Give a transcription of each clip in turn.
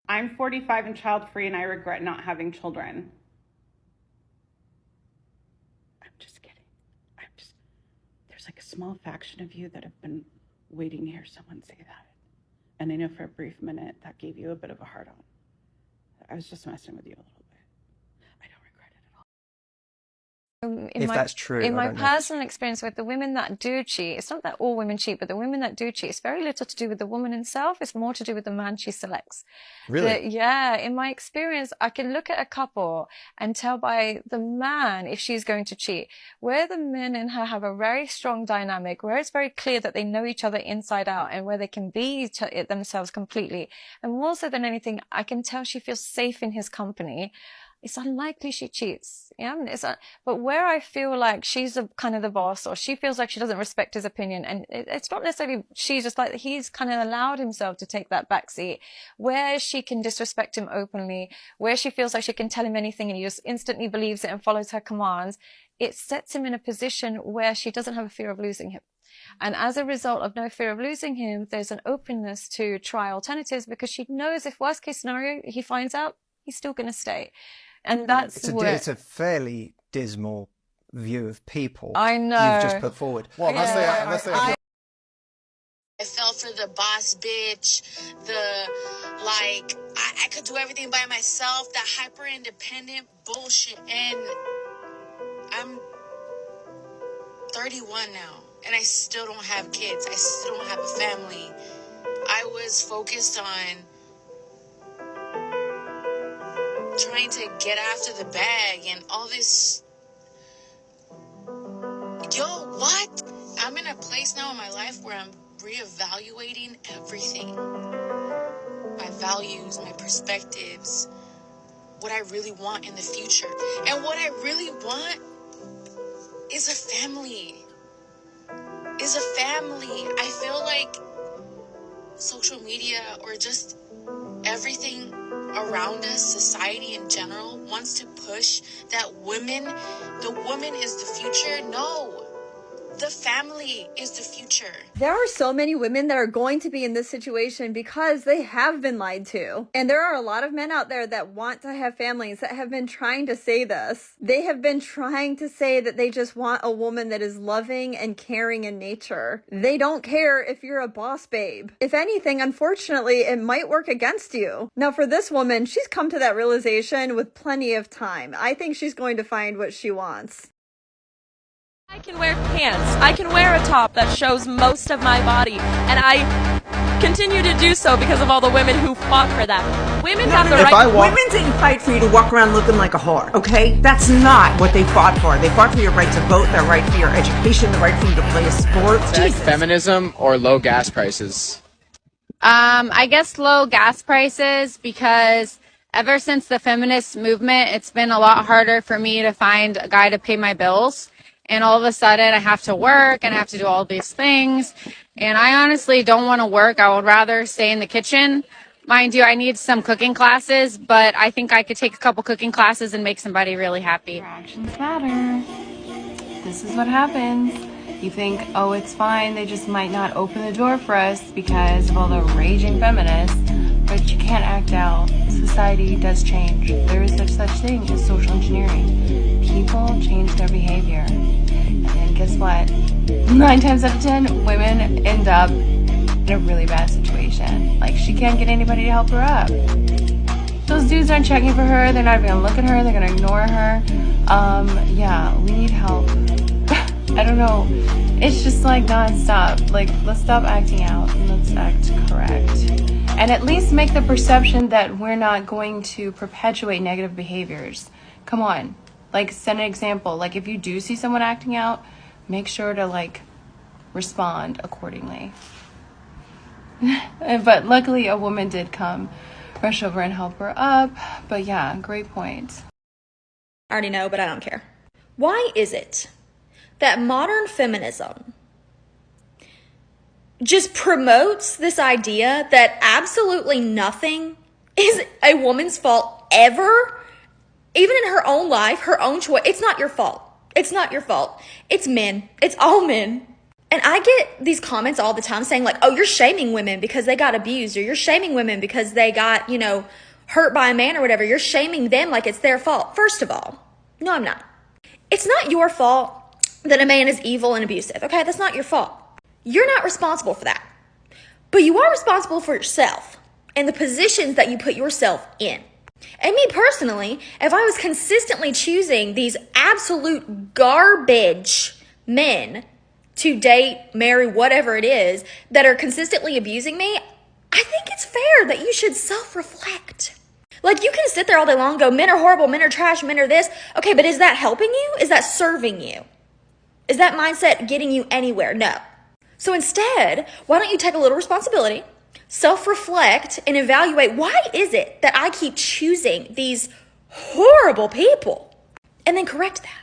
I'm 45 and child-free, and I regret not having children. I'm just kidding. There's like a small faction of you that have been waiting to hear someone say that. And I know for a brief minute that gave you a bit of a hard on. I was just messing with you a little bit. I don't regret it at all. That's true. In my personal experience with the women that do cheat, it's not that all women cheat, but the women that do cheat, it's very little to do with the woman herself. It's more to do with the man she selects. Really? Yeah. In my experience, I can look at a couple and tell by the man if she's going to cheat. Where the men and her have a very strong dynamic, where it's very clear that they know each other inside out and where they can be themselves completely. And more so than anything, I can tell she feels safe in his company. It's unlikely she cheats. Yeah. But where I feel like she's kind of the boss, or she feels like she doesn't respect his opinion, and it's not necessarily she's just like he's kind of allowed himself to take that backseat, where she can disrespect him openly, where she feels like she can tell him anything and he just instantly believes it and follows her commands. It sets him in a position where she doesn't have a fear of losing him. And as a result of no fear of losing him, there's an openness to try alternatives, because she knows if worst case scenario he finds out, he's still going to stay. And that's it's a fairly dismal view of people. I know. You've just put forward. Well, let's say I fell for the boss bitch, I could do everything by myself, that hyper independent bullshit. And I'm 31 now, and I still don't have kids. I still don't have a family. I was focused on trying to get after the bag and all this. What? I'm in a place now in my life where I'm reevaluating everything. My values, my perspectives, what I really want in the future. And what I really want is a family. I feel like social media, or just everything around us, society in general, wants to push that the woman is the future. No, the family is the future. There are so many women that are going to be in this situation because they have been lied to. And there are a lot of men out there that want to have families that have been trying to say this. They have been trying to say that they just want a woman that is loving and caring in nature. They don't care if you're a boss babe. If anything, unfortunately, it might work against you. Now, for this woman, she's come to that realization with plenty of time. I think she's going to find what she wants. I can wear pants. I can wear a top that shows most of my body, and I continue to do so because of all the women who fought for that. Women have the right. Women didn't fight for you to walk around looking like a whore, okay? That's not what they fought for. They fought for your right to vote, their right for your education, the right for you to play a sport. Feminism or low gas prices? I guess low gas prices, because ever since the feminist movement, it's been a lot harder for me to find a guy to pay my bills. And all of a sudden I have to work and I have to do all these things. And I honestly don't want to work. I would rather stay in the kitchen. Mind you, I need some cooking classes, but I think I could take a couple cooking classes and make somebody really happy. Your actions matter. This is what happens. You think, oh, it's fine. They just might not open the door for us because of all the raging feminists. But you can't act out. Society does change. There is such thing as social engineering. People change their behavior. And guess what? 9 times out of 10, women end up in a really bad situation. Like, she can't get anybody to help her up. Those dudes aren't checking for her. They're not even gonna look at her. They're gonna ignore her. Yeah, we need help. I don't know. It's just like nonstop. Like, let's stop acting out and let's act correct. And at least make the perception that we're not going to perpetuate negative behaviors. Come on. Like, set an example. Like, if you do see someone acting out, make sure to, like, respond accordingly. But luckily, a woman did come, rush over and help her up. But yeah, great point. I already know, but I don't care. Why is it that modern feminism just promotes this idea that absolutely nothing is a woman's fault ever? Even in her own life, her own choice. It's not your fault. It's not your fault. It's men. It's all men. And I get these comments all the time saying like, oh, you're shaming women because they got abused, or you're shaming women because they got, you know, hurt by a man or whatever. You're shaming them like it's their fault. First of all, no, I'm not. It's not your fault that a man is evil and abusive, okay? That's not your fault. You're not responsible for that. But you are responsible for yourself and the positions that you put yourself in. And me personally, if I was consistently choosing these absolute garbage men to date, marry, whatever it is, that are consistently abusing me, I think it's fair that you should self-reflect. Like, you can sit there all day long and go, men are horrible, men are trash, men are this. Okay, but is that helping you? Is that serving you? Is that mindset getting you anywhere? No. So instead, why don't you take a little responsibility, self-reflect, and evaluate, why is it that I keep choosing these horrible people? And then correct that.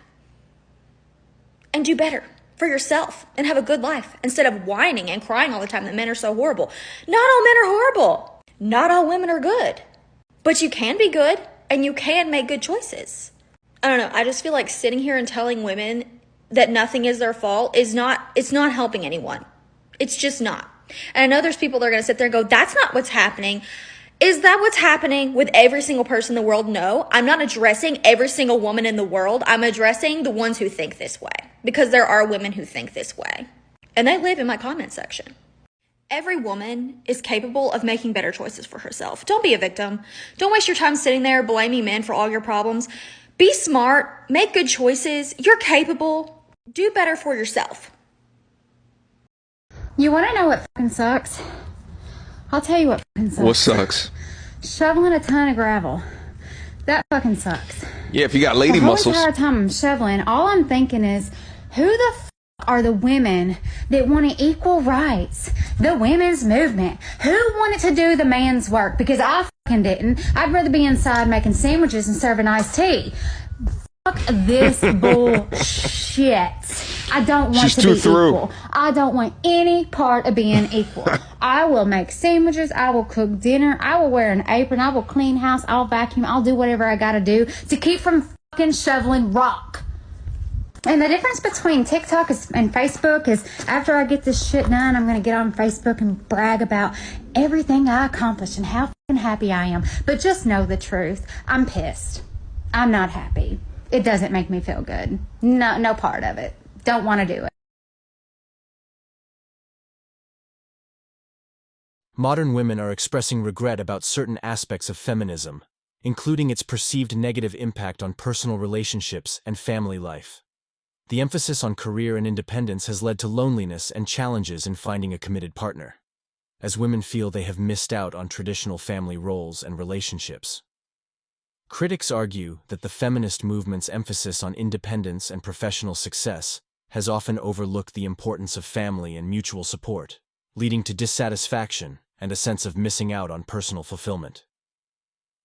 And do better for yourself and have a good life instead of whining and crying all the time that men are so horrible. Not all men are horrible. Not all women are good. But you can be good and you can make good choices. I don't know. I just feel like sitting here and telling women that nothing is their fault it's not helping anyone. It's just not. And I know there's people that are going to sit there and go, that's not what's happening. Is that what's happening with every single person in the world? No, I'm not addressing every single woman in the world. I'm addressing the ones who think this way, because there are women who think this way, and they live in my comment section. Every woman is capable of making better choices for herself. Don't be a victim. Don't waste your time sitting there blaming men for all your problems. Be smart, make good choices. You're capable. Do better for yourself. You want to know what fucking sucks? I'll tell you what fucking sucks. What sucks? Shoveling a ton of gravel. That fucking sucks. Yeah, if you got lady muscles. The whole entire time I'm shoveling, all I'm thinking is, who the fuck are the women that wanted equal rights? The women's movement. Who wanted to do the man's work? Because I fucking didn't. I'd rather be inside making sandwiches and serving iced tea. Fuck this bullshit. I don't want to be equal. I don't want any part of being equal. I will make sandwiches. I will cook dinner. I will wear an apron. I will clean house. I'll vacuum. I'll do whatever I gotta do to keep from fucking shoveling rock. And the difference between TikTok and Facebook is, after I get this shit done, I'm going to get on Facebook and brag about everything I accomplished and how fucking happy I am. But just know the truth. I'm pissed. I'm not happy. It doesn't make me feel good. No part of it. Don't want to do it. Modern women are expressing regret about certain aspects of feminism, including its perceived negative impact on personal relationships and family life. The emphasis on career and independence has led to loneliness and challenges in finding a committed partner, as women feel they have missed out on traditional family roles and relationships. Critics argue that the feminist movement's emphasis on independence and professional success has often overlooked the importance of family and mutual support, leading to dissatisfaction and a sense of missing out on personal fulfillment.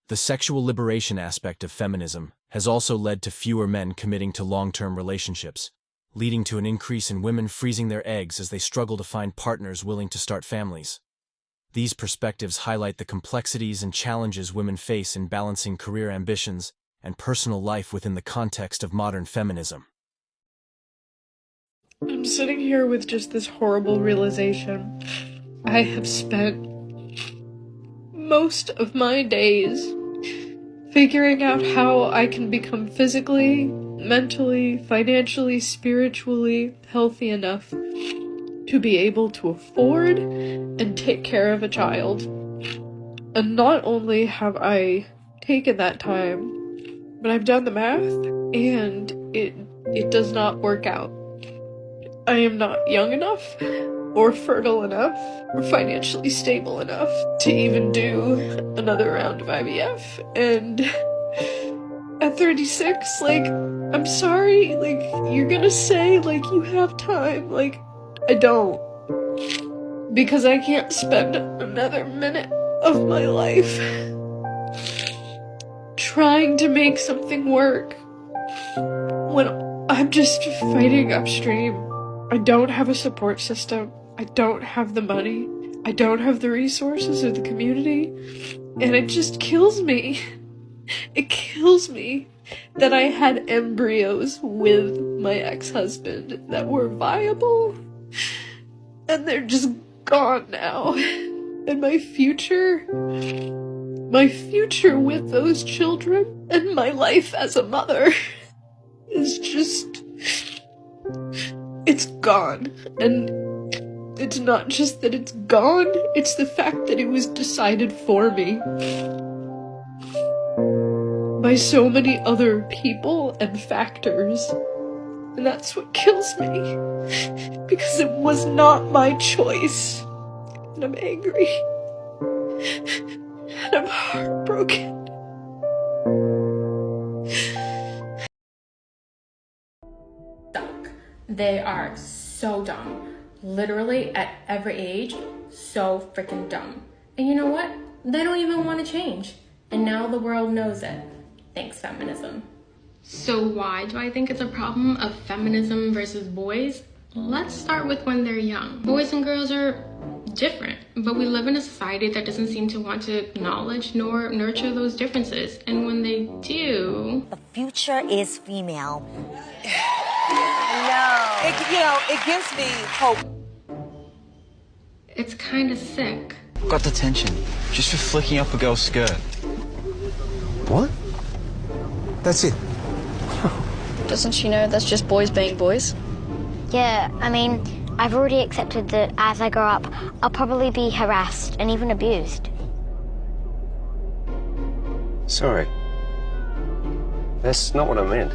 The sexual liberation aspect of feminism has also led to fewer men committing to long-term relationships, leading to an increase in women freezing their eggs as they struggle to find partners willing to start families. These perspectives highlight the complexities and challenges women face in balancing career ambitions and personal life within the context of modern feminism. I'm sitting here with just this horrible realization. I have spent most of my days figuring out how I can become physically, mentally, financially, spiritually healthy enough to be able to afford and take care of a child. And not only have I taken that time, but I've done the math, and it does not work out. I am not young enough, or fertile enough, or financially stable enough to even do another round of IVF. And at 36, like, I'm sorry, like, you're gonna say, like, you have time. Like, I don't. Because I can't spend another minute of my life trying to make something work when I'm just fighting upstream. I don't have a support system. I don't have the money. I don't have the resources or the community. And it just kills me. It kills me that I had embryos with my ex-husband that were viable And they're just gone now. And my future with those children and my life as a mother is just, it's gone. And it's not just that it's gone, it's the fact that it was decided for me by so many other people and factors. And that's what kills me, because it was not my choice. And I'm angry. And I'm heartbroken. They are so dumb. Literally at every age, so freaking dumb. And you know what? They don't even want to change. And now the world knows it. Thanks, feminism. So why do I think it's a problem of feminism versus boys? Let's start with when they're young. Boys and girls are different, but we live in a society that doesn't seem to want to acknowledge nor nurture those differences. And when they do... The future is female. No. It gives me hope. It's kind of sick. Got detention just for flicking up a girl's skirt. What? That's it. Doesn't she know that's just boys being boys? Yeah, I mean, I've already accepted that as I grow up, I'll probably be harassed and even abused. Sorry. That's not what I meant.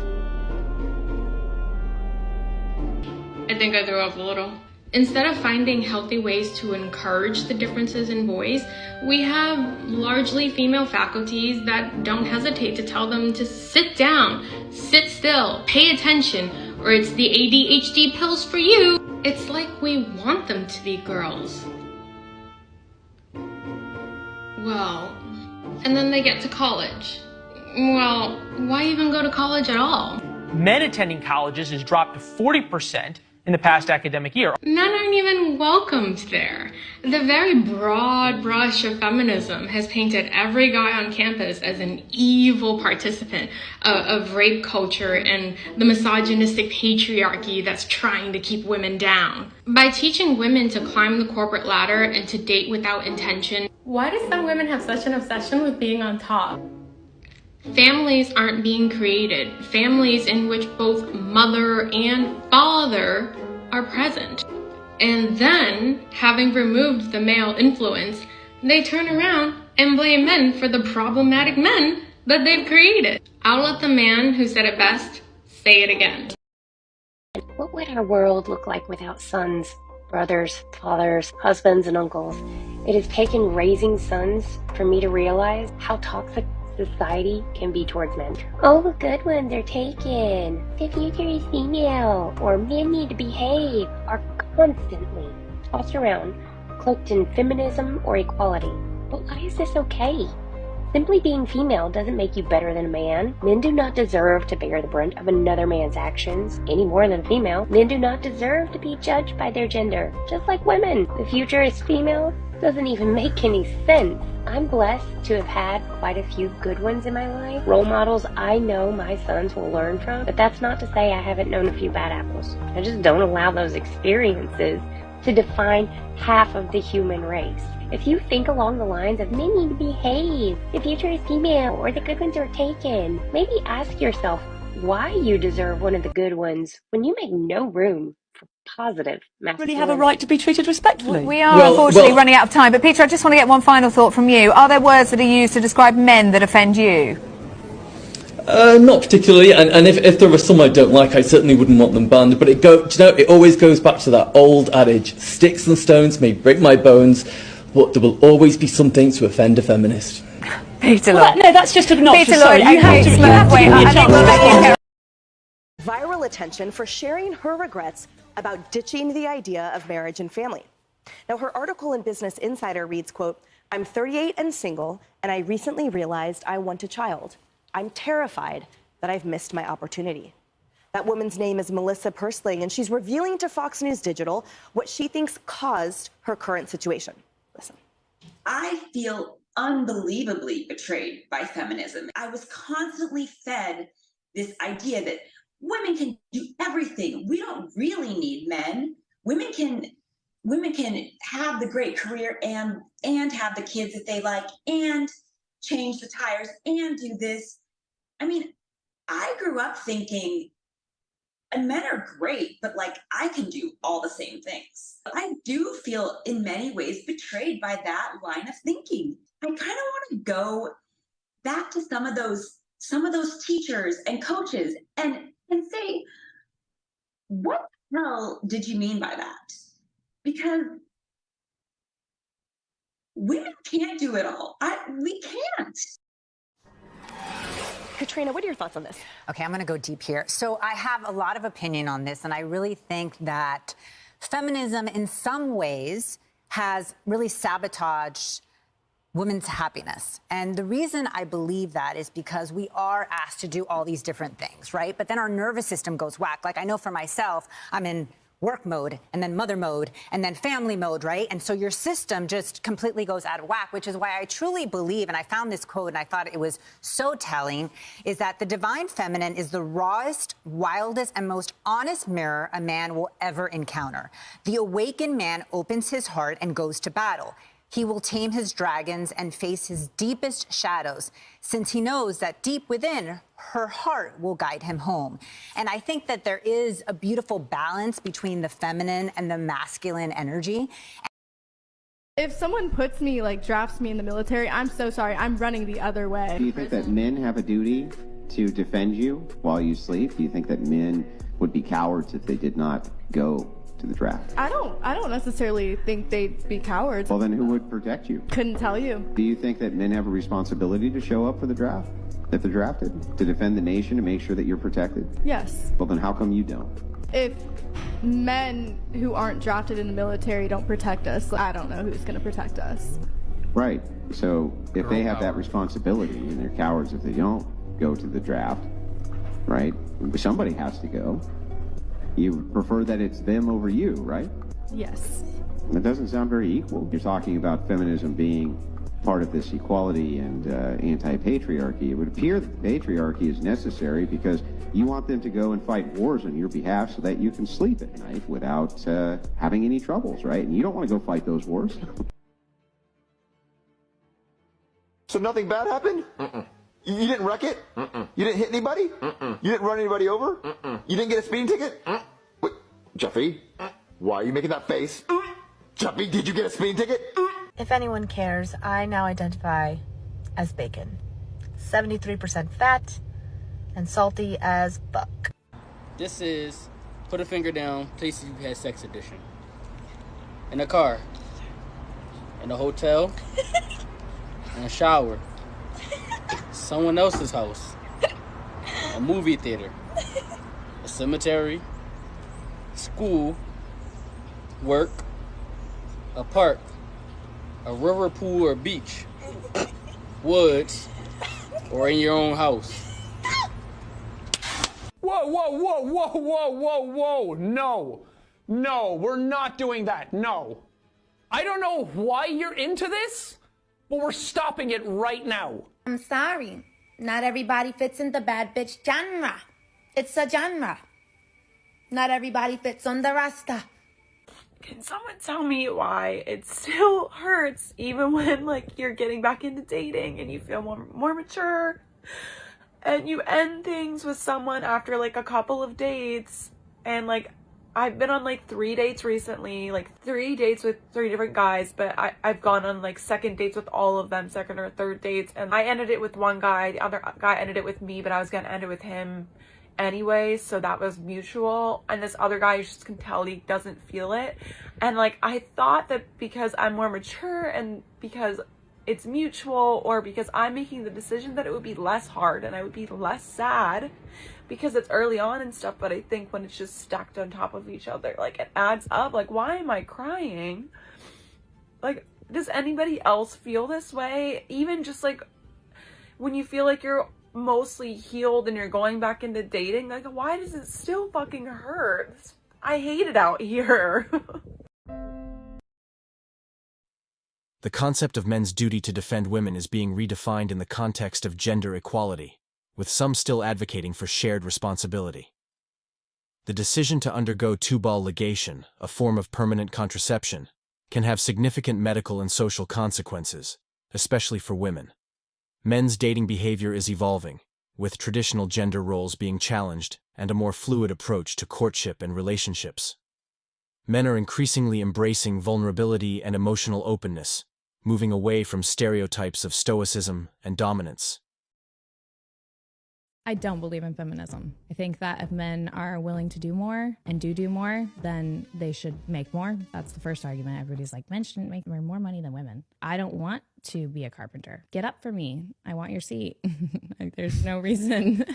I think I threw up a little. Instead of finding healthy ways to encourage the differences in boys, we have largely female faculties that don't hesitate to tell them to sit down, sit still, pay attention, or it's the ADHD pills for you. It's like we want them to be girls. Well, and then they get to college. Well, why even go to college at all? Men attending colleges has dropped to 40% in the past academic year. Men aren't even welcomed there. The very broad brush of feminism has painted every guy on campus as an evil participant of rape culture and the misogynistic patriarchy that's trying to keep women down. By teaching women to climb the corporate ladder and to date without intention, why do some women have such an obsession with being on top? Families aren't being created. Families in which both mother and father are present. And then, having removed the male influence, they turn around and blame men for the problematic men that they've created. I'll let the man who said it best say it again. What would our world look like without sons, brothers, fathers, husbands, and uncles? It has taken raising sons for me to realize how toxic society can be towards men. All the good ones are taken. The future is female, or men need to behave, are constantly tossed around, cloaked in feminism or equality. But why is this okay? Simply being female doesn't make you better than a man. Men do not deserve to bear the brunt of another man's actions, any more than female. Men do not deserve to be judged by their gender, just like women. The future is female doesn't even make any sense. I'm blessed to have had quite a few good ones in my life, role models I know my sons will learn from, but that's not to say I haven't known a few bad apples. I just don't allow those experiences to define half of the human race. If you think along the lines of men need to behave, the future is female, or the good ones are taken, maybe ask yourself why you deserve one of the good ones when you make no room for positive masculinity. Really have a right to be treated respectfully. We are unfortunately running out of time, but Peter, I just want to get one final thought from you. Are there words that are used to describe men that offend you? Not particularly, and if there are some I don't like, I certainly wouldn't want them banned. But it always goes back to that old adage: sticks and stones may break my bones, but there will always be something to offend a feminist. Peter Lloyd. No, that's just obnoxious. Peter Lloyd, sorry, you have to give me a chance. Viral attention for sharing her regrets about ditching the idea of marriage and family. Now, her article in Business Insider reads, quote, "I'm 38 and single, and I recently realized I want a child. I'm terrified that I've missed my opportunity." That woman's name is Melissa Persling, and she's revealing to Fox News Digital what she thinks caused her current situation. Listen. I feel unbelievably betrayed by feminism. I was constantly fed this idea that women can do everything. We don't really need men. women can have the great career and have the kids that they like and change the tires and do this. I mean, I grew up thinking, and men are great, but like I can do all the same things. I do feel in many ways betrayed by that line of thinking. I kind of want to go back to some of those teachers and coaches and say, what the hell did you mean by that? Because women can't do it all. We can't. Katrina, what are your thoughts on this? Okay, I'm going to go deep here. So I have a lot of opinion on this, and I really think that feminism in some ways has really sabotaged women's happiness. And the reason I believe that is because we are asked to do all these different things, right? But then our nervous system goes whack. Like I know for myself, I'm in work mode and then mother mode and then family mode, right? And so your system just completely goes out of whack, which is why I truly believe, and I found this quote and I thought it was so telling, is that the divine feminine is the rawest, wildest, and most honest mirror a man will ever encounter. The awakened man opens his heart and goes to battle. He will tame his dragons and face his deepest shadows, since he knows that deep within, her heart will guide him home. And I think that there is a beautiful balance between the feminine and the masculine energy. If someone puts me, like drafts me in the military, I'm so sorry, I'm running the other way. Do you think that men have a duty to defend you while you sleep? Do you think that men would be cowards if they did not go to the draft? I don't necessarily think they'd be cowards. Well, then who would protect you? Couldn't tell you. Do you think that men have a responsibility to show up for the draft if they're drafted, to defend the nation, to make sure that you're protected? Yes. Well, then how come you don't? If men who aren't drafted in the military don't protect us, I don't know who's going to protect us. Right. So if they have that responsibility and they're cowards if they don't go to the draft, right? Somebody has to go. You prefer that it's them over you, right? Yes. It doesn't sound very equal. You're talking about feminism being part of this equality and anti-patriarchy. It would appear that the patriarchy is necessary because you want them to go and fight wars on your behalf so that you can sleep at night without having any troubles, right? And you don't want to go fight those wars. So nothing bad happened? You didn't wreck it? You didn't hit anybody? You didn't run anybody over? You didn't get a speeding ticket? Wait, Jeffy, why are you making that face? Jeffy, did you get a speeding ticket? If anyone cares, I now identify as bacon. 73% fat and salty as fuck. This is Put a Finger Down, Places You've Had Sex edition. In a car. In a hotel. In a shower. Someone else's house, a movie theater, a cemetery, school, work, a park, a river, pool, or beach, woods, or in your own house. Whoa, whoa, whoa, whoa, whoa, whoa, whoa, no. No, we're not doing that, no. I don't know why you're into this, but we're stopping it right now. I'm sorry. Not everybody fits in the bad bitch genre. It's a genre. Not everybody fits on the rasta. Can someone tell me why it still hurts even when like you're getting back into dating and you feel more mature and you end things with someone after like a couple of dates? And like I've been on like 3 dates recently, like 3 dates with 3 different guys, but I've gone on like second dates with all of them, second or third dates. And I ended it with one guy, the other guy ended it with me, but I was going to end it with him anyway. So that was mutual. And this other guy, you just can tell he doesn't feel it. And like, I thought that because I'm more mature and because it's mutual or because I'm making the decision that it would be less hard and I would be less sad because it's early on and stuff, but I think when it's just stacked on top of each other, like it adds up. Like, why am I crying? Like, does anybody else feel this way? Even just like when you feel like you're mostly healed and you're going back into dating, like why does it still fucking hurt? I hate it out here. The concept of men's duty to defend women is being redefined in the context of gender equality, with some still advocating for shared responsibility. The decision to undergo tubal ligation, a form of permanent contraception, can have significant medical and social consequences, especially for women. Men's dating behavior is evolving, with traditional gender roles being challenged and a more fluid approach to courtship and relationships. Men are increasingly embracing vulnerability and emotional openness, moving away from stereotypes of stoicism and dominance. I don't believe in feminism. I think that if men are willing to do more and do more, then they should make more. That's the first argument. Everybody's like, men shouldn't make more money than women. I don't want to be a carpenter. Get up for me. I want your seat. There's no reason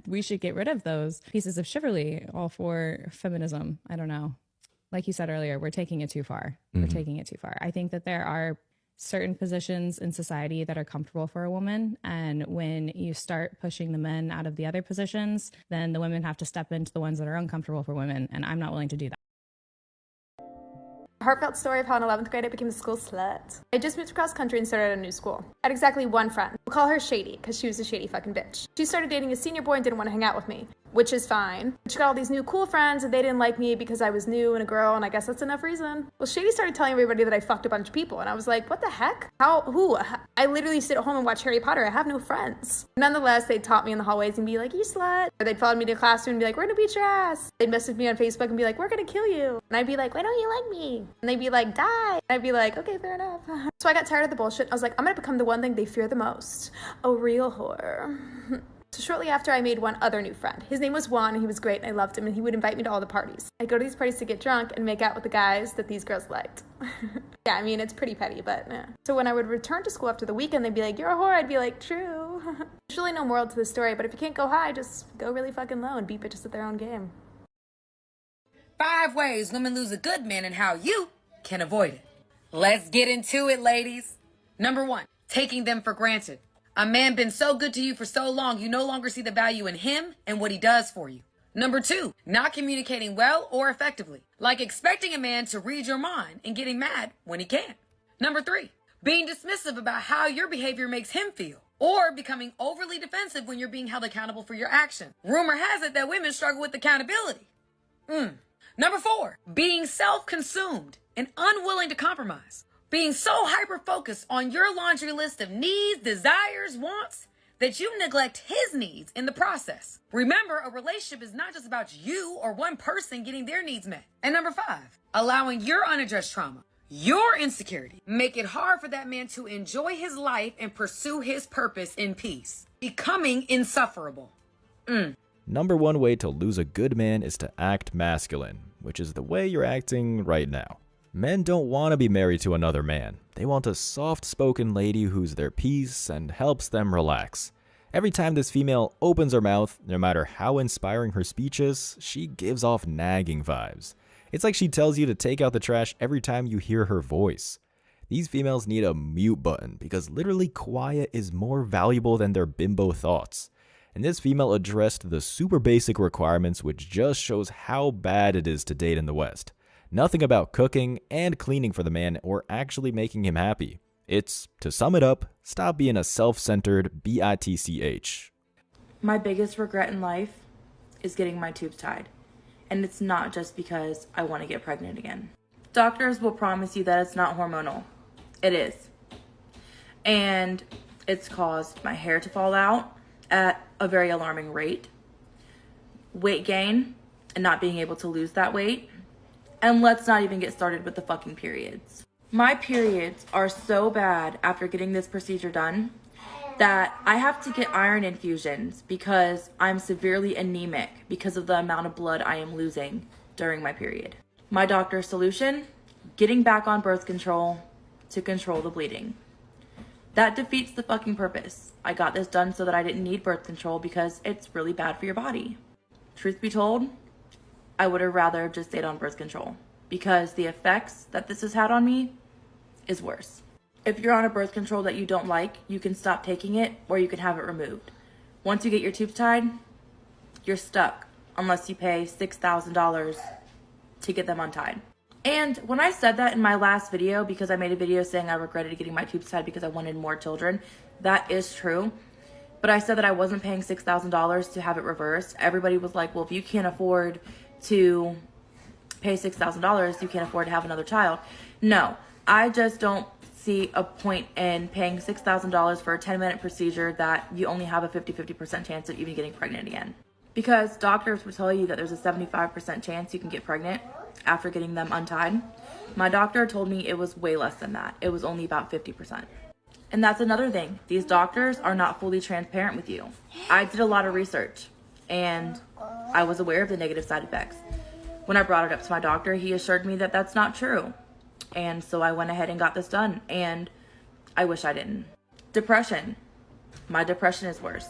we should get rid of those pieces of chivalry all for feminism. I don't know. Like you said earlier, we're taking it too far. We're taking it too far. I think that there are certain positions in society that are comfortable for a woman, and when you start pushing the men out of the other positions, then the women have to step into the ones that are uncomfortable for women, and I'm not willing to do that. Heartfelt story of how in 11th grade I became a school slut. I just moved across country and started a new school. I had exactly one friend. We'll call her Shady, because she was a shady fucking bitch. She started dating a senior boy and didn't want to hang out with me, which is fine. She got all these new cool friends and they didn't like me because I was new and a girl, and I guess that's enough reason. Well, Shady started telling everybody that I fucked a bunch of people, and I was like, what the heck? Who? I literally sit at home and watch Harry Potter. I have no friends. Nonetheless, they'd taunt me in the hallways and be like, you slut. Or they'd follow me to a classroom and be like, we're gonna beat your ass. They'd message me on Facebook and be like, we're gonna kill you. And I'd be like, why don't you like me? And they'd be like, die. And I'd be like, okay, fair enough. So I got tired of the bullshit. I was like, I'm gonna become the one thing they fear the most. A real whore. So shortly after, I made one other new friend. His name was Juan, and he was great, and I loved him, and he would invite me to all the parties. I'd go to these parties to get drunk and make out with the guys that these girls liked. Yeah, I mean, it's pretty petty, but yeah. So when I would return to school after the weekend, they'd be like, you're a whore. I'd be like, true. There's really no moral to the story, but if you can't go high, just go really fucking low and beat bitches at their own game. 5 ways women lose a good man and how you can avoid it. Let's get into it, ladies. Number 1, taking them for granted. A man been so good to you for so long, you no longer see the value in him and what he does for you. Number 2, not communicating well or effectively, like expecting a man to read your mind and getting mad when he can't. Number 3, being dismissive about how your behavior makes him feel, or becoming overly defensive when you're being held accountable for your actions. Rumor has it that women struggle with accountability. Number 4, being self-consumed and unwilling to compromise. Being so hyper-focused on your laundry list of needs, desires, wants, that you neglect his needs in the process. Remember, a relationship is not just about you or one person getting their needs met. And number 5, allowing your unaddressed trauma, your insecurity, make it hard for that man to enjoy his life and pursue his purpose in peace. Becoming insufferable. Number 1 way to lose a good man is to act masculine, which is the way you're acting right now. Men don't want to be married to another man. They want a soft-spoken lady who's their peace and helps them relax. Every time this female opens her mouth, no matter how inspiring her speech is, she gives off nagging vibes. It's like she tells you to take out the trash every time you hear her voice. These females need a mute button because literally quiet is more valuable than their bimbo thoughts. And this female addressed the super basic requirements, which just shows how bad it is to date in the West. Nothing about cooking and cleaning for the man or actually making him happy. It's, to sum it up, stop being a self-centered bitch. My biggest regret in life is getting my tubes tied. And it's not just because I want to get pregnant again. Doctors will promise you that it's not hormonal. It is. And it's caused my hair to fall out at a very alarming rate, weight gain, and not being able to lose that weight. And let's not even get started with the fucking periods. My periods are so bad after getting this procedure done that I have to get iron infusions because I'm severely anemic because of the amount of blood I am losing during my period. My doctor's solution, getting back on birth control to control the bleeding. That defeats the fucking purpose. I got this done so that I didn't need birth control because it's really bad for your body. Truth be told, I would have rather just stayed on birth control because the effects that this has had on me is worse. If you're on a birth control that you don't like, you can stop taking it or you can have it removed. Once you get your tubes tied, you're stuck unless you pay $6,000 to get them untied. And when I said that in my last video, because I made a video saying I regretted getting my tubes tied because I wanted more children, that is true. But I said that I wasn't paying $6,000 to have it reversed. Everybody was like, well, if you can't afford to pay $6,000, you can't afford to have another child. No, I just don't see a point in paying $6,000 for a 10-minute procedure that you only have a 50% chance of even getting pregnant again. Because doctors will tell you that there's a 75% chance you can get pregnant after getting them untied. My doctor told me it was way less than that. It was only about 50%. And that's another thing. These doctors are not fully transparent with you. I did a lot of research and I was aware of the negative side effects. When I brought it up to my doctor, he assured me that that's not true. And so I went ahead and got this done, and I wish I didn't. Depression. My depression is worse.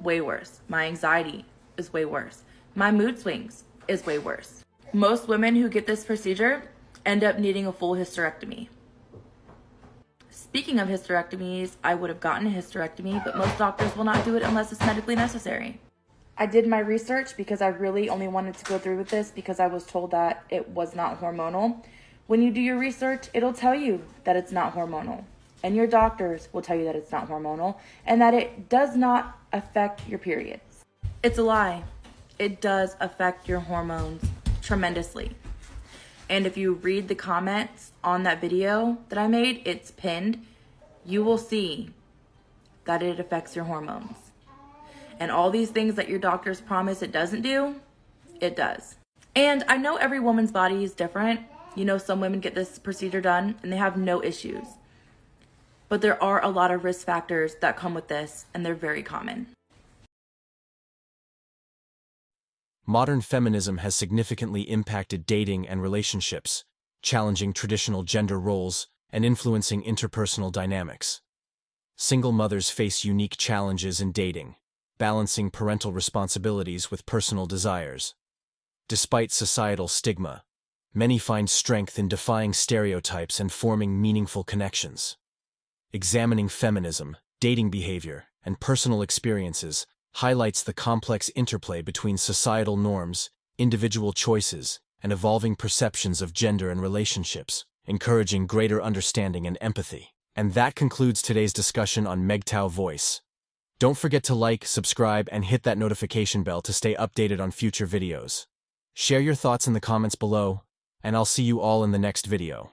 Way worse. My anxiety is way worse. My mood swings is way worse. Most women who get this procedure end up needing a full hysterectomy. Speaking of hysterectomies, I would have gotten a hysterectomy, but most doctors will not do it unless it's medically necessary. I did my research because I really only wanted to go through with this because I was told that it was not hormonal. When you do your research, it'll tell you that it's not hormonal. And your doctors will tell you that it's not hormonal and that it does not affect your periods. It's a lie. It does affect your hormones tremendously. And if you read the comments on that video that I made, it's pinned, you will see that it affects your hormones. And all these things that your doctors promise it doesn't do, it does. And I know every woman's body is different. You know, some women get this procedure done and they have no issues. But there are a lot of risk factors that come with this, and they're very common. Modern feminism has significantly impacted dating and relationships, challenging traditional gender roles and influencing interpersonal dynamics. Single mothers face unique challenges in dating, balancing parental responsibilities with personal desires. Despite societal stigma, many find strength in defying stereotypes and forming meaningful connections. Examining feminism, dating behavior, and personal experiences highlights the complex interplay between societal norms, individual choices, and evolving perceptions of gender and relationships, encouraging greater understanding and empathy. And that concludes today's discussion on MGTOW Voice. Don't forget to like, subscribe, and hit that notification bell to stay updated on future videos. Share your thoughts in the comments below, and I'll see you all in the next video.